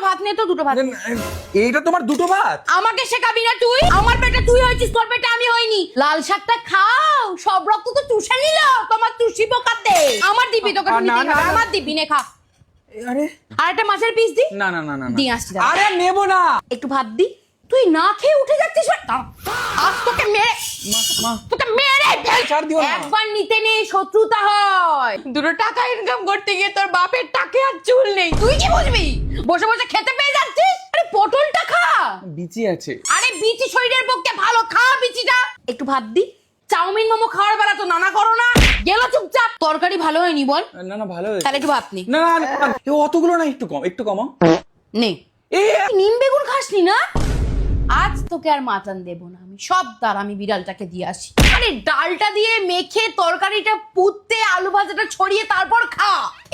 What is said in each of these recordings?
ভাত নিয়ে তো দুটো ভাত। এইটা তোমার দুটো ভাত? আমাকে শেখাবি না তুই। আমার পেটে তুই হয়েছিস, তোর পেটে আমি হইনি। লাল শাকটা খাও, সব রক্ত তো চুষে নিল তোমার তুষি পোকাতে। আমার দিবি তোকে, তুমি না, না, না। আমার দিবি, নে খা। আরে আর একটা মাছের পিস দি। না না না না না। দিয়ে আসছি দাঁড়া। আরে নেব না। একটু ভাত দি। তুই না খেয়ে উঠে যাচ্ছিস। আজ তোকে মেরে মা তোকে মেরে ফেল। ছাড় দিও না। একবার নিতে নেই, শত্রুতা হয়। দুটো টাকা ইনকাম করতে গিয়ে তোর বাপের টাকে আর চুল নেই, তুই কি বুঝবি? বসে বসে খেতে পেয়ে যাচ্ছিস। আরে পটলটা খা। বিচি আছে। আরে বিচি শরীরের পক্ষে ভালো, খা বিচিটা। একটু ভাত দি। চাউমিন মোমো খাওয়ার বেলা তো নানা করো না। গেল চুপচাপ। তরকারি ভালো হয়নি বল? না না ভালো হয়েছে। তাহলে একটু ভাত নি। না না না, এ অতগুলো না, একটু কম, একটু কমাও। নে। নিম বেগুন খাসনি না? আজ তোকে আর মাটন দেব না আমি, সব দাঁড় আমি বিড়ালটাকে দিয়ে আসি। আরে ডালটা দিয়ে মেখে তরকারিটা পুঁততে, আলু ভাজাটা ছড়িয়ে তারপর খা।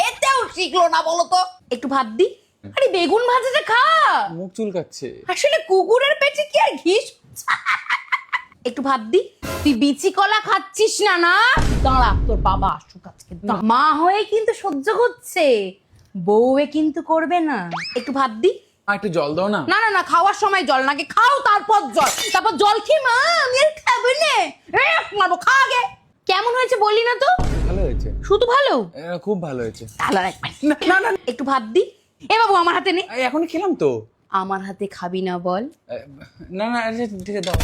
এতেও শিখলো না বলো তো। একটু ভাত দি। আরে বেগুন ভাজাটা খা। মুখ চুলকাচ্ছে। আসলে কুকুরের পেটে কি আর ঘিস। একটু ভাত দি। তুই বিচি কলা খাচ্ছিস না না? দাঁড়া, তোর বাবা আসুক আজকে। মা হয়ে কিন্তু সহ্য করছে, বউয়ে কিন্তু করবে না। একটু ভাত দি। একটু জল দাও না। না না না, খাওয়ার সময় জল নাকি, খাও তারপর জল। তারপর জল খেয়ে মা আমি আর খাবো না, মারবো। খা আগে। কেমন হয়েছে বললি না তো? ভালো হয়েছে। শুধু ভালো? খুব ভালো হয়েছে। তাহলে আর একবার। না না একটু ভাত দি। এ বাবু আমার হাতে নে। এখন খেলাম তো। আমার হাতে খাবি না বল? না না, ঠিক আছে দাও।